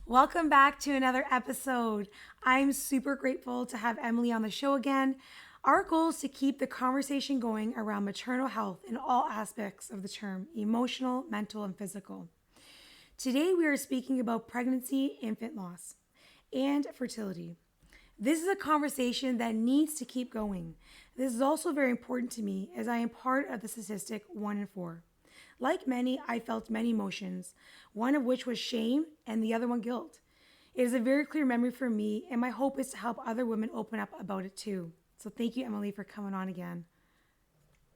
Welcome back to another episode. I'm super grateful to have Emily on the show again. Our goal is to keep the conversation going around maternal health in all aspects of the term emotional, mental, and physical. Today, we are speaking about pregnancy, infant loss, and fertility. This is a conversation that needs to keep going. This is also very important to me as I am part of the statistic 1 in 4. Like many, I felt many emotions, one of which was shame and the other one guilt. It is a very clear memory for me, and my hope is to help other women open up about it too. So thank you, Emily, for coming on again.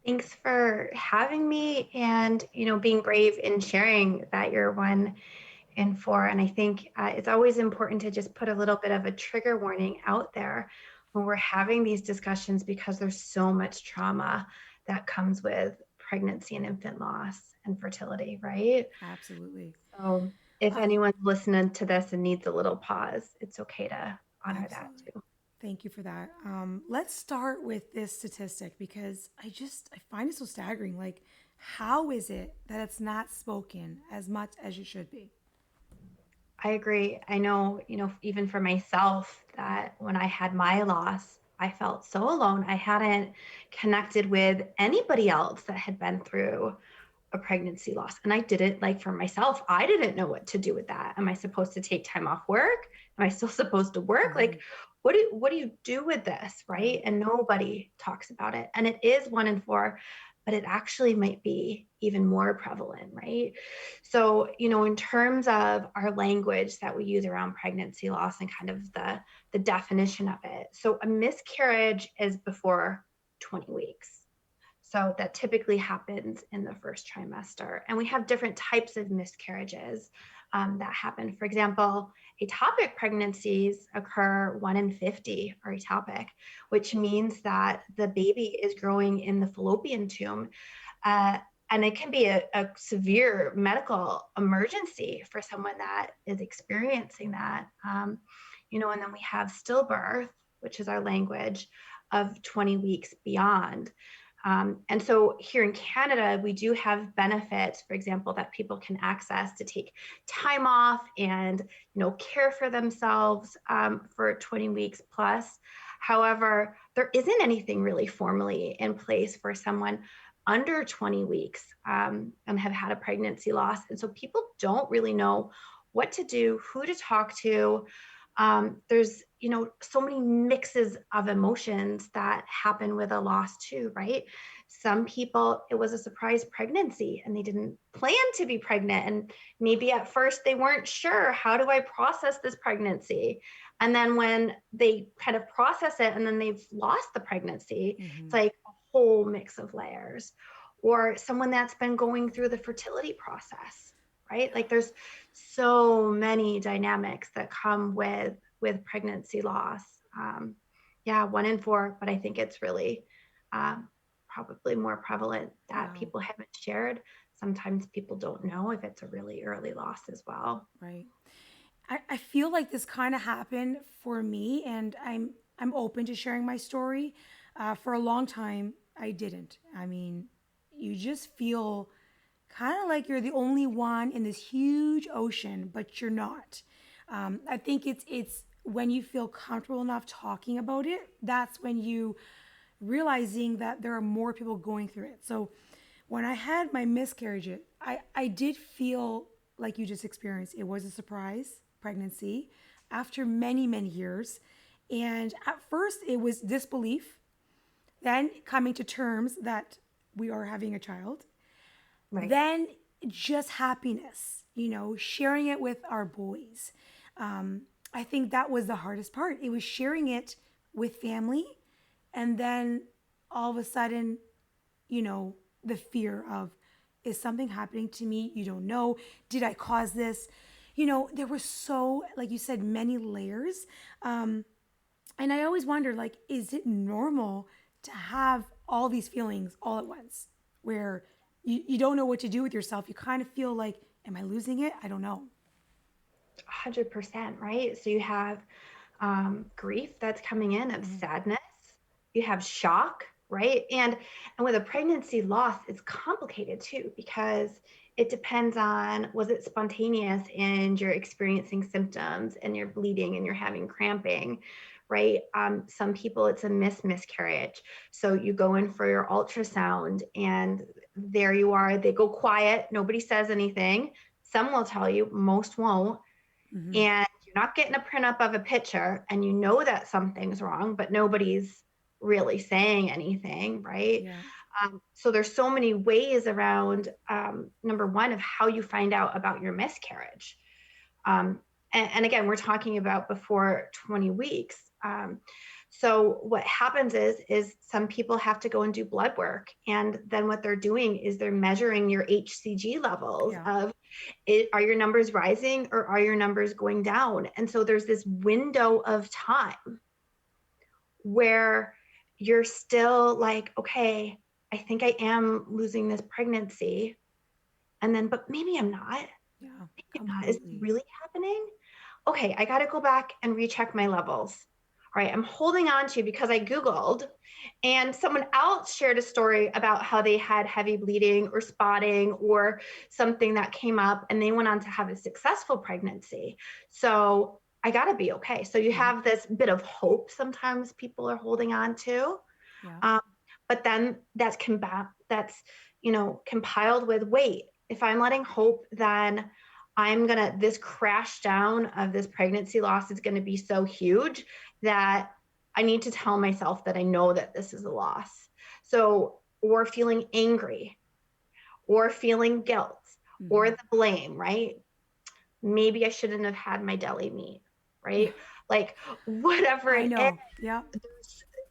Thanks for having me and, being brave in sharing that you're 1 in 4. And I think it's always important to just put a little bit of a trigger warning out there when we're having these discussions because there's so much trauma that comes with pregnancy and infant loss and fertility, right? Absolutely. So if Um, anyone's listening to this and needs a little pause, it's okay to honor that Absolutely. too. Thank you for that. Let's start with this statistic because I find it so staggering. Like, how is it that it's not spoken as much as it should be? I agree. I know, even for myself, that when I had my loss, I felt so alone. I hadn't connected with anybody else that had been through a pregnancy loss. And I did it like for myself. I didn't know what to do with that. Am I supposed to take time off work? Am I still supposed to work? Mm-hmm. Like, what do you do with this? Yeah. Right. And nobody talks about it. And it is 1 in 4, but it actually might be even more prevalent, right? So, in terms of our language that we use around pregnancy loss and kind of the definition of it. So a miscarriage is before 20 weeks. So that typically happens in the first trimester. And we have different types of miscarriages that happen. For example, ectopic pregnancies occur 1 in 50 are ectopic, which means that the baby is growing in the fallopian tube. Uh, and it can be a severe medical emergency for someone that is experiencing that. And then we have stillbirth, which is our language of 20 weeks beyond. And so here in Canada, we do have benefits, for example, that people can access to take time off and care for themselves for 20 weeks plus. However, there isn't anything really formally in place for someone under 20 weeks and have had a pregnancy loss. And so people don't really know what to do, who to talk to. There's so many mixes of emotions that happen with a loss too, right? Some people, it was a surprise pregnancy and they didn't plan to be pregnant, and maybe at first they weren't sure, how do I process this pregnancy? And then when they kind of process it and then they've lost the pregnancy, it's Mm-hmm. like a whole mix of layers. Or someone that's been going through the fertility process, right? Like there's so many dynamics that come with pregnancy loss. Yeah, 1 in 4, but I think it's really um, probably more prevalent that Wow. people haven't shared. Sometimes people don't know if it's a really early loss as well. Right. I feel like this kind of happened for me, and I'm open to sharing my story. For a long time, I didn't. I mean, you just feel kind of like you're the only one in this huge ocean, but you're not. I think it's when you feel comfortable enough talking about it, that's when you realizing that there are more people going through it. So when I had my miscarriage, I did feel like you just experienced. It was a surprise pregnancy after many, many years. And at first, it was disbelief, then coming to terms that we are having a child, Right. then just happiness, sharing it with our boys. I think that was the hardest part. It was sharing it with family, and then all of a sudden, the fear of, is something happening to me? You don't know. Did I cause this? There were so, like you said, many layers. And I always wondered, like, is it normal to have all these feelings all at once where you don't know what to do with yourself? You kind of feel like, am I losing it? I don't know. 100%, right? So you have grief that's coming in of Mm-hmm. sadness. You have shock, right? And with a pregnancy loss, it's complicated too because it depends on, was it spontaneous and you're experiencing symptoms and you're bleeding and you're having cramping, right? Some people it's a miscarriage. So you go in for your ultrasound and there you are, they go quiet, nobody says anything. Some will tell you, most won't. Mm-hmm. And you're not getting a print up of a picture and you know that something's wrong, but nobody's really saying anything, right? Yeah. So there's so many ways around, number one, of how you find out about your miscarriage. Um, and again, we're talking about before 20 weeks. So what happens is some people have to go and do blood work. And then what they're doing is they're measuring your HCG levels Yeah. of are your numbers rising or are your numbers going down? And so there's this window of time where you're still like, okay, I think I am losing this pregnancy. And then, but maybe I'm not. Yeah. Maybe I'm not. Is this Completely. really happening? Okay, I got to go back and recheck my levels. All right, I'm holding on to because I Googled and someone else shared a story about how they had heavy bleeding or spotting or something that came up and they went on to have a successful pregnancy. So I got to be okay. So you Mm-hmm. have this bit of hope sometimes people are holding on to. Yeah. Um, but then that's compiled with wait, if I'm letting hope, then this crash down of this pregnancy loss is gonna be so huge that I need to tell myself that I know that this is a loss. So, or feeling angry, or feeling guilt, or Mm-hmm. the blame, right? Maybe I shouldn't have had my deli meat, Yeah. right? Like whatever I it is, know. Yeah.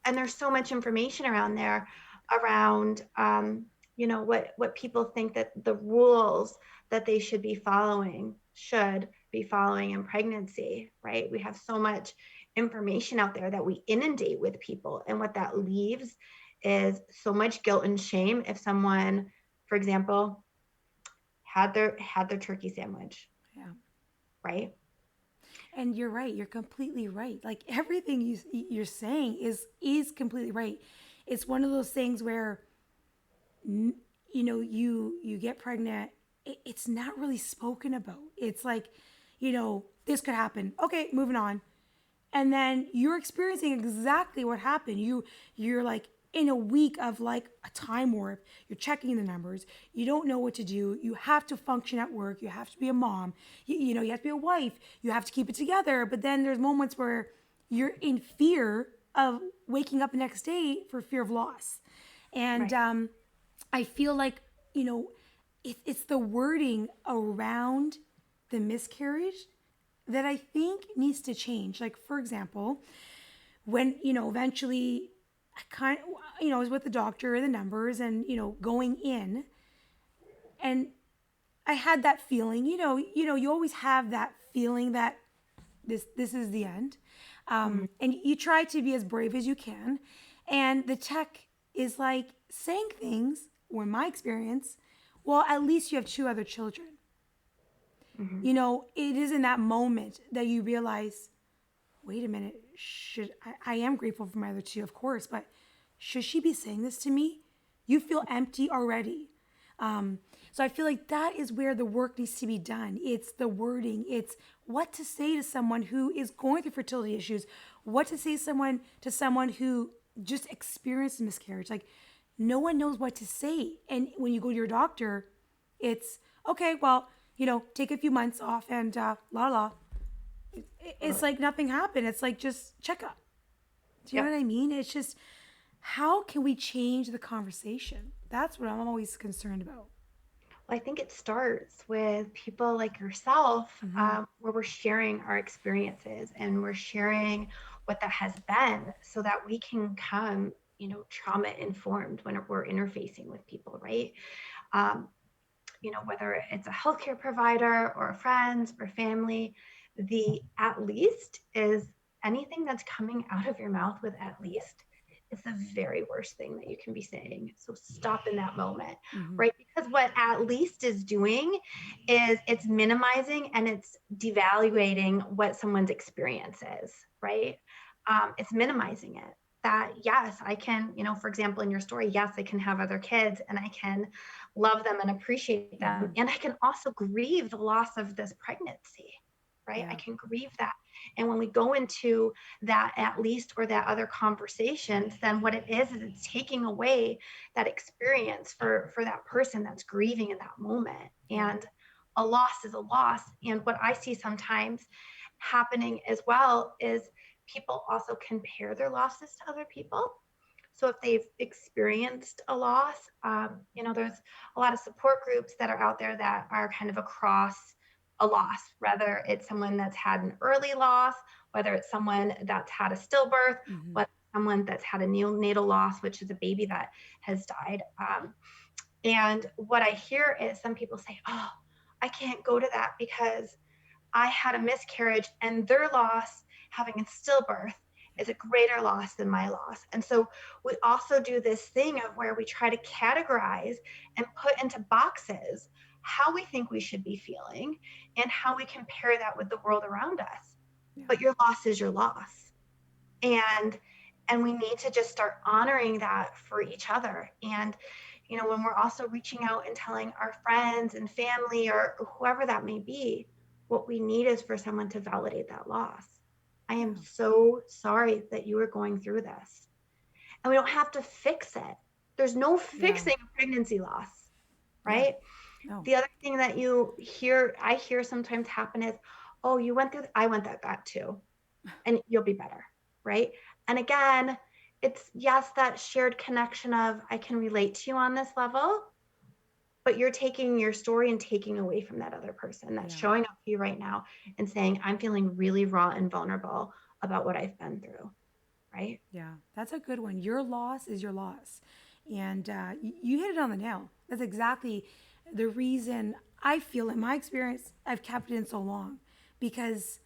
and there's so much information around there around what people think that the rules that they should be following in pregnancy, right? We have so much information out there that we inundate with people, and what that leaves is so much guilt and shame if someone, for example, had their turkey sandwich, Yeah. right? And you're right. You're completely right. Like everything you're saying is completely right. It's one of those things where you get pregnant. It's not really spoken about. It's like, this could happen. Okay, moving on. And then you're experiencing exactly what happened. You're like in a week of like a time warp. You're checking the numbers. You don't know what to do. You have to function at work. You have to be a mom. You have to be a wife. You have to keep it together. But then there's moments where you're in fear of waking up the next day for fear of loss. And Right. I feel like, it's the wording around the miscarriage that I think needs to change. Like, for example, when, eventually I I was with the doctor and the numbers and, going in, and I had that feeling, you always have that feeling that this is the end. Mhm. And you try to be as brave as you can. And the tech is like saying things, or in my experience, well, at least you have two other children. Mhm. It is in that moment that you realize, wait a minute, should I am grateful for my other two, of course, but should she be saying this to me? You feel empty already. Um, so I feel like that is where the work needs to be done. It's the wording. It's what to say to someone who is going through fertility issues. What to say to someone who just experienced a miscarriage. Like no one knows what to say. And when you go to your doctor, it's okay. Well, take a few months off and la la. It's Totally. like nothing happened. It's like just check up. Do you know Yep. what I mean? It's just how can we change the conversation? That's what I'm always concerned about. Well, I think it starts with people like yourself, Mm-hmm. where we're sharing our experiences and we're sharing what that has been so that we can come, trauma informed when we're interfacing with people, right? Um, whether it's a healthcare provider or friends or family, the at least is anything that's coming out of your mouth with at least is the very worst thing that you can be saying. So stop in that moment, Mm-hmm. right? Because what at least is doing is it's minimizing and it's devaluating what someone's experience is, right? It's minimizing it. that, yes, I can, for example, in your story, yes, I can have other kids and I can love them and appreciate them. Hmm. And I can also grieve the loss of this pregnancy, right? I Yeah. can grieve that. And when we go into that at least or that other conversations, then what it is it's taking away that experience for that person that's grieving in that moment. Yeah. And a loss is a loss. And what I see sometimes happening as well is people also compare their losses to other people. So if they've experienced a loss, there's a lot of support groups that are out there that are kind of across a loss, whether it's someone that's had an early loss, whether it's someone that's had a stillbirth, Hmm. whether someone that's had a neonatal loss, which is a baby that has died. And what I hear is some people say, oh, I can't go to that because I had a miscarriage and their loss, having a stillbirth, is a greater loss than my loss. And so we also do this thing of where we try to categorize and put into boxes how we think we should be feeling and how we compare that with the world around us. Yeah. But your loss is your loss. And we need to just start honoring that for each other. And when we're also reaching out and telling our friends and family or whoever that may be, what we need is for someone to validate that loss. I am Yeah. so sorry that you are going through this. And we don't have to fix it. There's no Yeah. fixing pregnancy loss, Yeah. right? No. The other thing that I hear sometimes happen is, oh, you went through, I went through that too, and you'll be better, right? And again, it's yes, that shared connection of I can relate to you on this level, but you're taking your story and taking away from that other person that's Yeah. showing up to you right now and saying, I'm feeling really raw and vulnerable about what I've been through, right? Yeah. That's a good one. Your loss is your loss. And you hit it on the nail. That's exactly the reason I feel, in my experience, I've kept it in so long because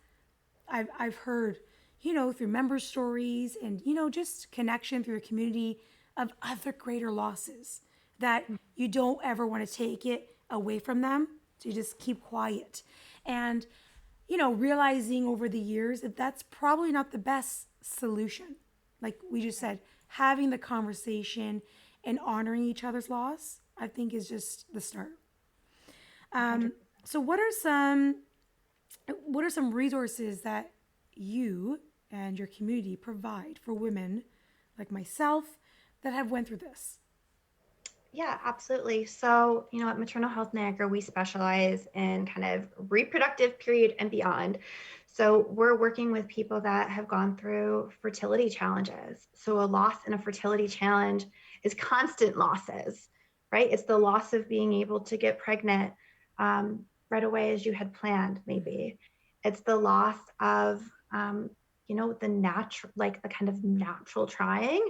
I've heard, through member stories and, just connection through a community of other greater losses that you don't ever want to take it away from them. So you just keep quiet. And, realizing over the years that that's probably not the best solution. Like we just said, having the conversation and honoring each other's loss, I think is just the start. 100. So what are some resources that you and your community provide for women like myself that have went through this? Yeah, absolutely. So, at Maternal Health Niagara, we specialize in kind of reproductive period and beyond. So, we're working with people that have gone through fertility challenges. So, a loss in a fertility challenge is constant losses, right? It's the loss of being able to get pregnant right away as you had planned, Mm-hmm. maybe. It's the loss of, the natural, like the kind of natural trying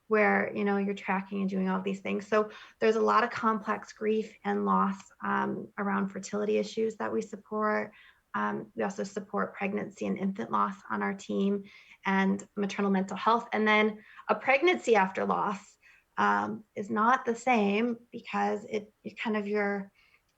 where you're tracking and doing all these things. So there's a lot of complex grief and loss around fertility issues that we support. We also support pregnancy and infant loss on our team and maternal mental health. And then a pregnancy after loss is not the same because it kind of your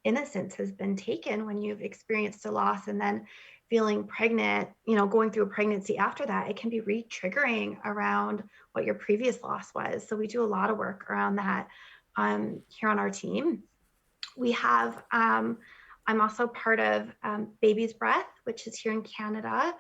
innocence has been taken when you've experienced a loss and then feeling pregnant, going through a pregnancy after that, it can be re-triggering around what your previous loss was. So we do a lot of work around that here on our team. We have, I'm also part of Baby's Breath, which is here in Canada.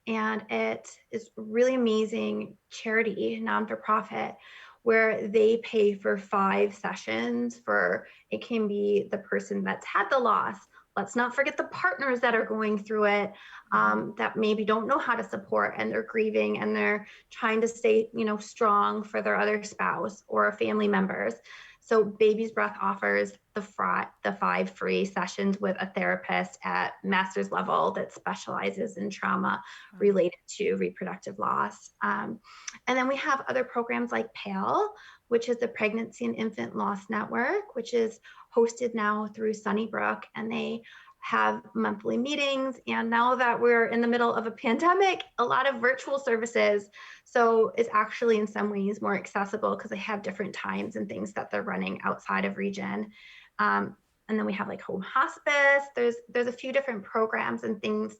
And it is really amazing charity, non-for-profit, where they pay for 5 sessions for it can be the person that's had the loss. Let's not forget the partners that are going through it Mm-hmm. that maybe don't know how to support and they're grieving and they're trying to stay, strong for their other spouse or family members. So Baby's Breath offers the 5 free sessions with a therapist at master's level that specializes in trauma Wow. related to reproductive loss. And then we have other programs like PALE, which is the Pregnancy and Infant Loss Network, which is hosted now through Sunnybrook, and they have monthly meetings. And now that we're in the middle of a pandemic, a lot of virtual services. So it's actually in some ways more accessible because they have different times and things that they're running outside of region. And then we have like home hospice. There's a few different programs and things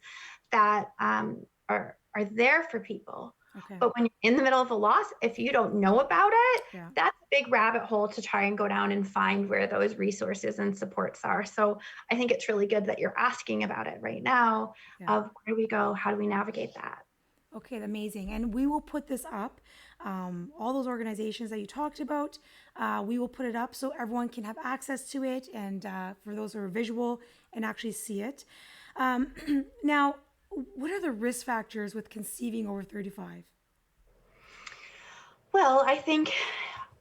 that are there for people. Okay. But when you're in the middle of a loss, if you don't know about it, Yeah. that's a big rabbit hole to try and go down and find where those resources and supports are. So I think it's really good that you're asking about it right now Yeah. of where do we go? How do we navigate that? Okay, amazing. And we will put this up. All those organizations that you talked about, we will put it up so everyone can have access to it, and for those who are visual and actually see it. Um, Now, what are the risk factors with conceiving over 35? Well, I think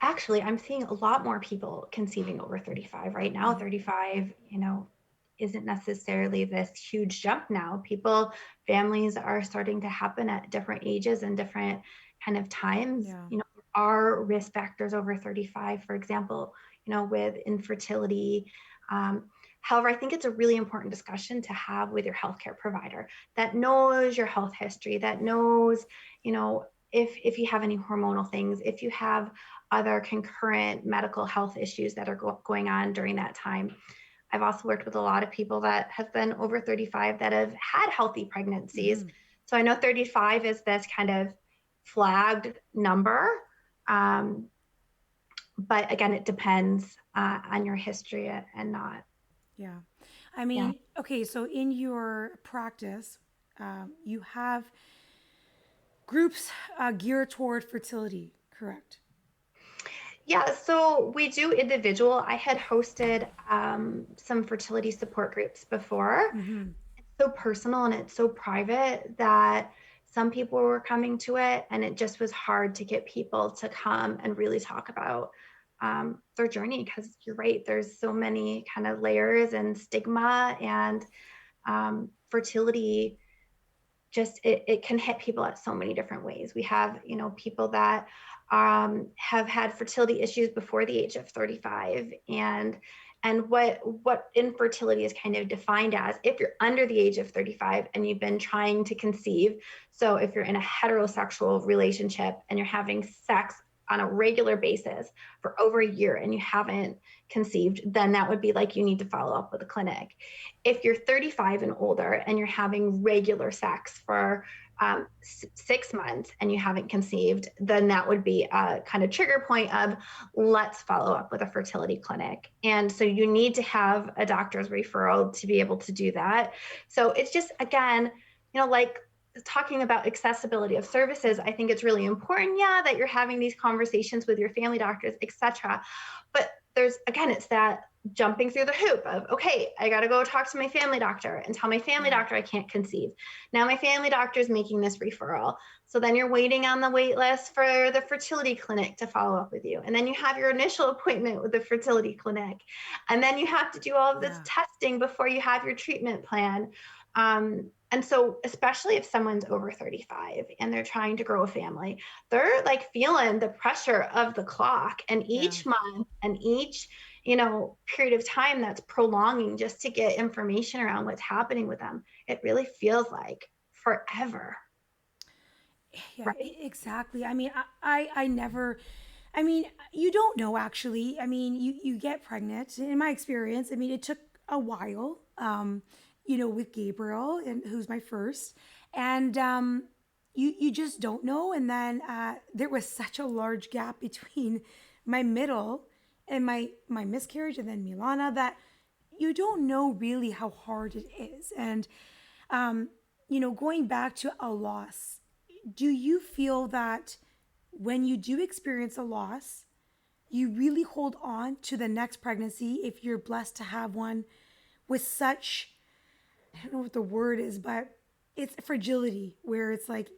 actually I'm seeing a lot more people conceiving over 35 right now. 35, isn't necessarily this huge jump now. Families are starting to happen at different ages and different kind of times. Yeah. There are risk factors over 35, for example, with infertility. Um, However, I think it's a really important discussion to have with your healthcare provider that knows your health history, that knows, you know, if you have any hormonal things, if you have other concurrent medical health issues that are going on during that time. I've also worked with a lot of people that have been over 35 that have had healthy pregnancies. Mm-hmm. So I know 35 is this kind of flagged number. Um, but again, it depends on your history and not. Yeah. I Yeah. mean, okay, so in your practice, you have groups geared toward fertility, correct? Yeah, so we do individual. I had hosted some fertility support groups before. Mm-hmm. So personal and it's so private that some people were coming to it and it just was hard to get people to come and really talk about their journey because you're right, there's so many kind of layers and stigma and fertility just it can hit people at so many different ways. We have people that have had fertility issues before the age of 35 and what infertility is kind of defined as if you're under the age of 35 and you've been trying to conceive. So if you're in a heterosexual relationship and you're having sex on a regular basis for over a year and you haven't conceived, then that would be like you need to follow up with a clinic. If you're 35 and older and you're having regular sex for 6 months and you haven't conceived, then that would be a kind of trigger point of let's follow up with a fertility clinic. And so you need to have a doctor's referral to be able to do that. So it's just, again, like talking about accessibility of services, I think it's really important, yeah, that you're having these conversations with your family doctors, etc. But there's, again, it's that jumping through the hoop of, okay, I got to go talk to my family doctor and tell my family Yeah. doctor I can't conceive. Now my family doctor is making this referral. So then you're waiting on the wait list for the fertility clinic to follow up with you. And then you have your initial appointment with the fertility clinic. And then you have to do all of this Yeah. testing before you have your treatment plan. And so, especially if someone's over 35 and they're trying to grow a family, they're like feeling the pressure of the clock. And Yeah. each month and each period of time that's prolonging just to get information around what's happening with them, it really feels like forever, Yeah, right? exactly. I mean, I never, I mean, you don't know actually. I mean, you get pregnant. In my experience, I mean, it took a while, with Gabriel, and who's my first, and you just don't know. And then there was such a large gap between my middle and my miscarriage, and then Milana, that you don't know really how hard it is. And going back to a loss, do you feel that when you do experience a loss, you really hold on to the next pregnancy if you're blessed to have one with such, I don't know what the word is, but it's fragility where it's like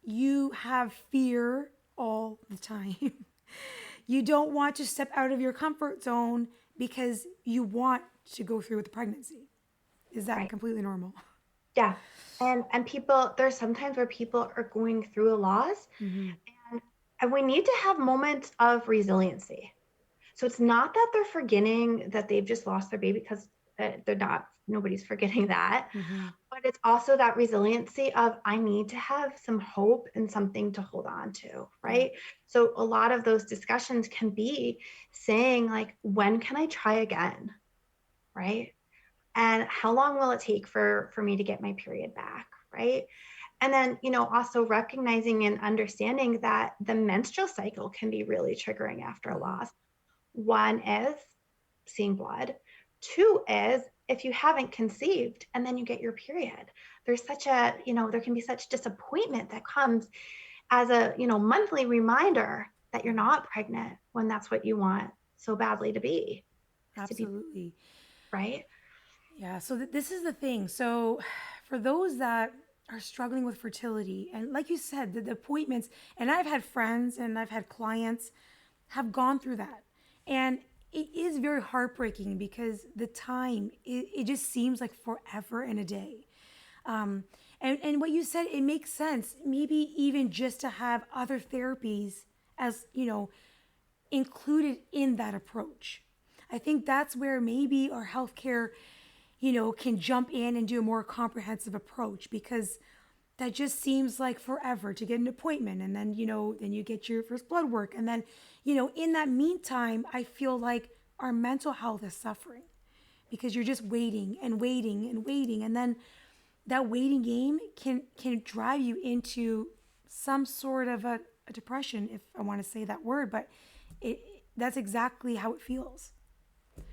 you have fear all the time. You don't want to step out of your comfort zone because you want to go through with the pregnancy. Is that Right. completely normal? Yeah. And people, there's sometimes where people are going through a loss Mm-hmm. and we need to have moments of resiliency. So it's not that they're forgetting that they've just lost their baby because they're not, nobody's forgetting that. Mm-hmm. But it's also that resiliency of I need to have some hope and something to hold on to, Yeah. right? So a lot of those discussions can be saying, like, when can I try again? Right? And how long will it take for me to get my period back? right? And then, also recognizing and understanding that the menstrual cycle can be really triggering after a Hmm. loss. One is seeing blood. Two is if you haven't conceived and then you get your period. There's such a, there can be such disappointment that comes as a, monthly reminder that you're Yeah, not pregnant when that's what you want so badly to be, is to be, absolutely. right? Yeah, so this is the thing. So, for those that are struggling with fertility, and like you said, the appointments, and I've had friends and I've had clients have gone through that. And it is very heartbreaking because the time, it just seems like forever and a day. Um, and what you said, it makes sense. Maybe even just to have other therapies as, included in that approach. I think that's where maybe our healthcare, can jump in and do a more comprehensive approach because that just seems like forever to get an appointment and then, then you get your first blood work. And then, in that meantime, I feel like our mental health is suffering because you're just waiting and waiting and waiting. And then that waiting game can drive you into some sort of a depression, if I want to say that word, but it that's exactly how it feels.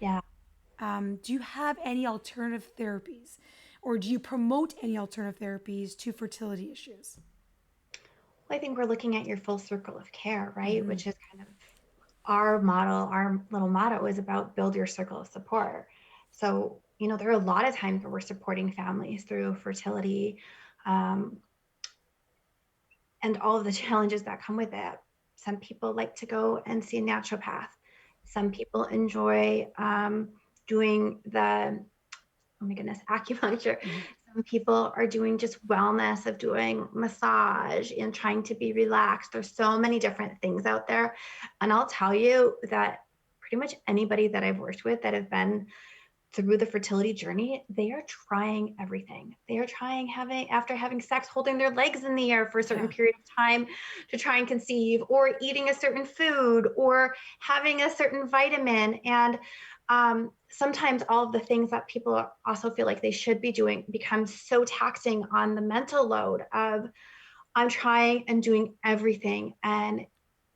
Yeah. Do you have any alternative therapies, or do you promote any alternative therapies to fertility issues? Well, I think we're looking at your full circle of care, right? Mm-hmm. Which is kind of our model, our little motto is about build your circle of support. So, there are a lot of times where we're supporting families through fertility, um, and all of the challenges that come with it. Some people like to go and see a naturopath. Some people enjoy doing the, oh my goodness, acupuncture. Mm-hmm. Some people are doing just wellness of doing massage and trying to be relaxed. There's so many different things out there. And I'll tell you that pretty much anybody that I've worked with that have been through the fertility journey, they are trying everything. They are trying after having sex, holding their legs in the air for a certain Yeah. period of time to try and conceive, or eating a certain food, or having a certain vitamin. And sometimes all of the things that people also feel like they should be doing become so taxing on the mental load of, I'm trying and doing everything and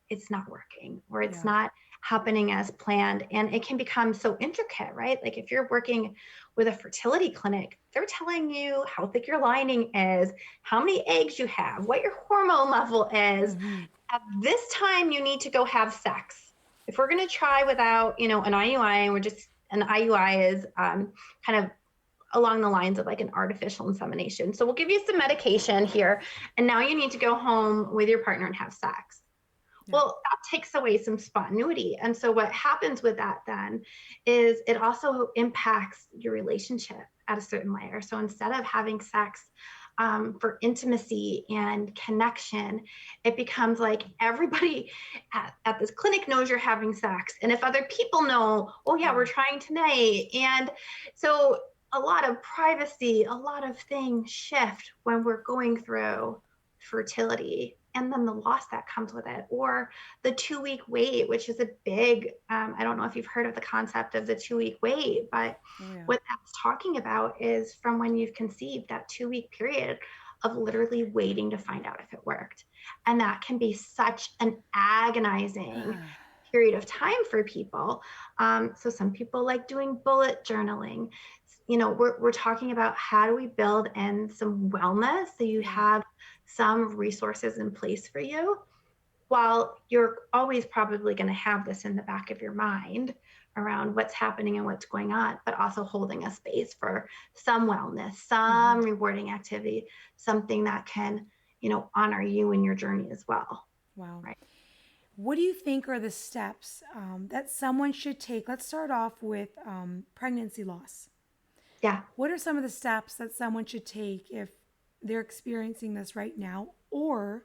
it's not working, or it's Yeah. not happening as planned. And it can become so intricate, right? Like if you're working with a fertility clinic, they're telling you how thick your lining is, how many eggs you have, what your hormone level is. Mm-hmm. At this time, you need to go have sex. If we're going to try without, an IUI, and an IUI is kind of along the lines of like an artificial insemination. So we'll give you some medication here, and now you need to go home with your partner and have sex. Yeah. Well, that takes away some spontaneity. And so what happens with that then is it also impacts your relationship at a certain layer. So instead of having sex for intimacy and connection, it becomes like everybody at this clinic knows you're having sex. And if other people know, oh yeah, we're Yeah. trying tonight. And so a lot of privacy, a lot of things shift when we're going through fertility, and then the loss that comes with it, or the 2 week wait, which is a big, I don't know if you've heard of the concept of the 2 week wait, but Oh yeah. what that's talking about is from when you've conceived, that 2 week period of literally waiting to find out if it worked. And that can be such an agonizing period of time for people. So some people like doing bullet journaling. We're talking about how do we build in some wellness so you Yeah. have some resources in place for you, while you're always probably going to have this in the back of your mind around what's happening and what's going on, but also holding a space for some wellness, Mm-hmm. some rewarding activity, something that can, honor you in your journey as well. Wow. Right. What do you think are the steps that someone should take? Let's start off with pregnancy loss. Yeah. What are some of the steps that someone should take if they're experiencing this right now, or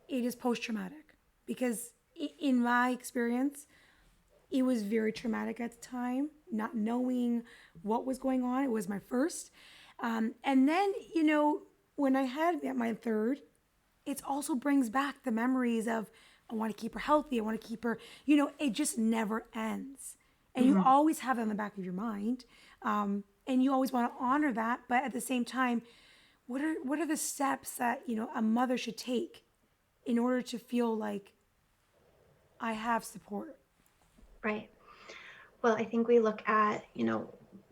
it is post traumatic? Because in my experience, it was very traumatic at the time, not knowing what was going on. It was my first. And then, when I had my third, it also brings back the memories of, I want to keep her healthy. I want to keep her, it just never ends. And you Mm-hmm. always have it in the back of your mind. And you always want to honor that. But at the same time, what are the steps that, a mother should take in order to feel like I have support? Right. Well, I think we look at,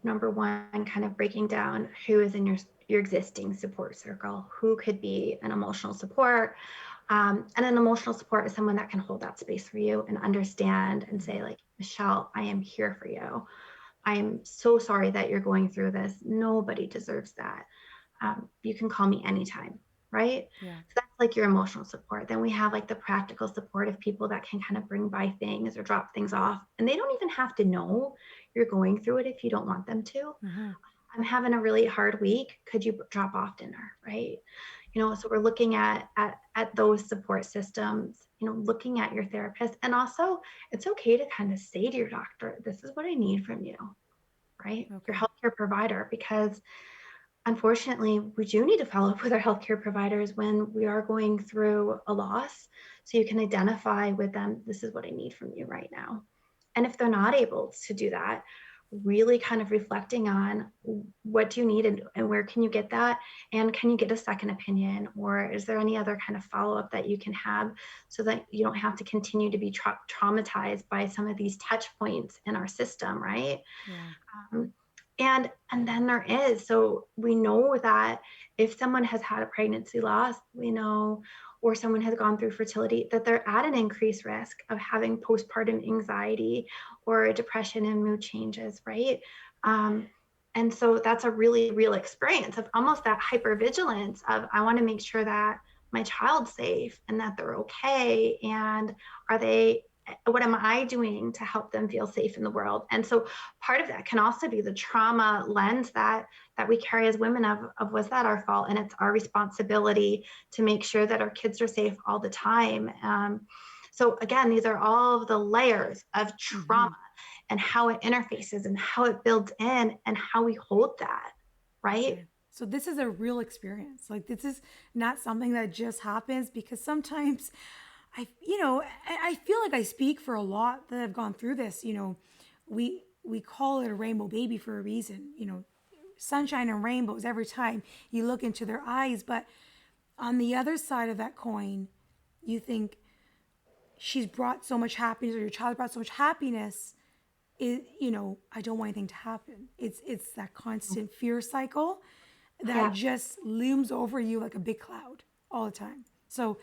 number one, kind of breaking down who is in your existing support circle, who could be an emotional support. And an emotional support is someone that can hold that space for you and understand and say, like, Michelle, I am here for you. I am so sorry that you're going through this. Nobody deserves that. You can call me anytime, right? Yeah. So that's like your emotional support. Then we have like the practical support of people that can kind of bring by things or drop things off. And they don't even have to know you're going through it if you don't want them to. Mm-hmm. I'm having a really hard week. Could you drop off dinner, right? So we're looking at those support systems, looking at your therapist. And also it's okay to kind of say to your doctor, this is what I need from you, right? Your Okay. healthcare provider, because unfortunately, we do need to follow up with our healthcare providers when we are going through a loss. So you can identify with them, this is what I need from you right now. And if they're not able to do that, really kind of reflecting on what do you need and where can you get that? And can you get a second opinion? Or is there any other kind of follow up that you can have so that you don't have to continue to be traumatized by some of these touch points in our system, right? Yeah. Um, and then there is, so we know that if someone has had a pregnancy loss, we know, or someone has gone through fertility, that they're at an increased risk of having postpartum anxiety or depression and mood changes, right? Um, and so that's a really real experience of almost that hypervigilance of, I want to make sure that my child's safe and that they're okay. And are they, what am I doing to help them feel safe in the world? And so part of that can also be the trauma lens that we carry as women of was that our fault? And it's our responsibility to make sure that our kids are safe all the time. So again, these are all of the layers of Mm-hmm. trauma and how it interfaces and how it builds in and how we hold that, right? Okay. So this is a real experience. Like this is not something that just happens because sometimes I feel like I speak for a lot that have gone through this. We call it a rainbow baby for a reason. Sunshine and rainbows every time you look into their eyes. But on the other side of that coin, you think she's brought so much happiness or your child brought so much happiness. I don't want anything to happen. It's that constant fear cycle that Yeah. just looms over you like a big cloud all the time. So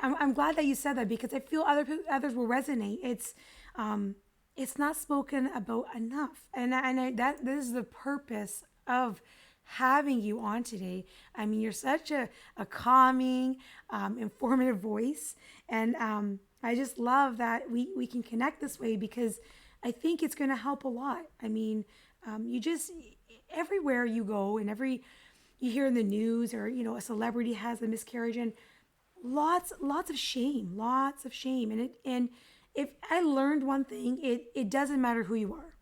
I'm glad that you said that because I feel others will resonate. It's not spoken about enough, that this is the purpose of having you on today. I mean, you're such a calming, informative voice, and I just love that we can connect this way because I think it's going to help a lot. I mean, you just everywhere you go and you hear in the news or a celebrity has a miscarriage and lots of shame and if I learned one thing, it doesn't matter who you are,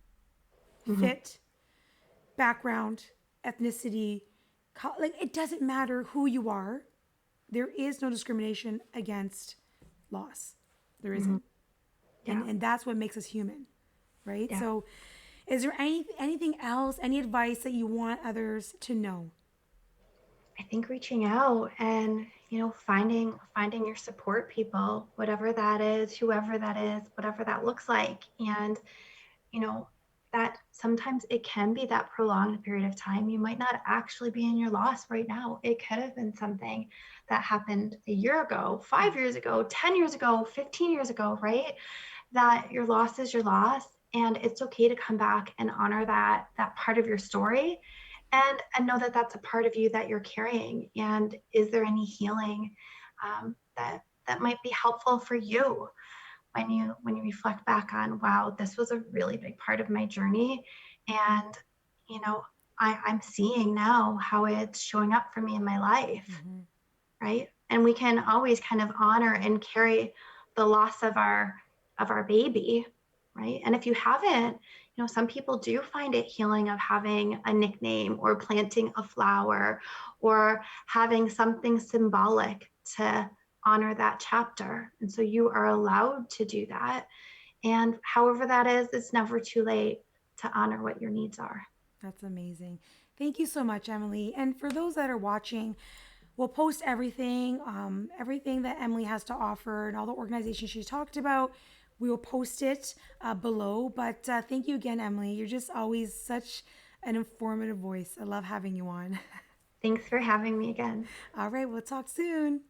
Mhm. fit, background, ethnicity, like it doesn't matter who you are. There is no discrimination against loss. There Mhm. isn't, and Yeah. and that's what makes us human, right? Yeah. So is there anything else, any advice that you want others to know? I think reaching out and finding your support people, whatever that is, whoever that is, whatever that looks like, and you know that sometimes it can be that prolonged period of time. You might not actually be in your loss right now. It could have been something that happened a year ago, Yeah. 5 years ago, 10 years ago, 15 years ago, right? That your loss is your loss, and it's okay to come back and honor that part of your story, and know that that's a part of you that you're carrying. And is there any healing that might be helpful for you when you reflect back on, wow, this was a really big part of my journey, and you know I'm seeing now how it's showing up for me in my life, Mm-hmm. right? And we can always kind of honor and carry the loss of our baby, right? And if you haven't, some people do find it healing of having a nickname or planting a flower or having something symbolic to honor that chapter. And so you are allowed to do that. And however that is, it's never too late to honor what your needs are. That's amazing. Thank you so much, Emily. And for those that are watching, we'll post everything, everything that Emily has to offer and all the organizations she talked about. We will post it below. But thank you again, Emily. You're just always such an informative voice. I love having you on. Thanks for having me again. All right, we'll talk soon.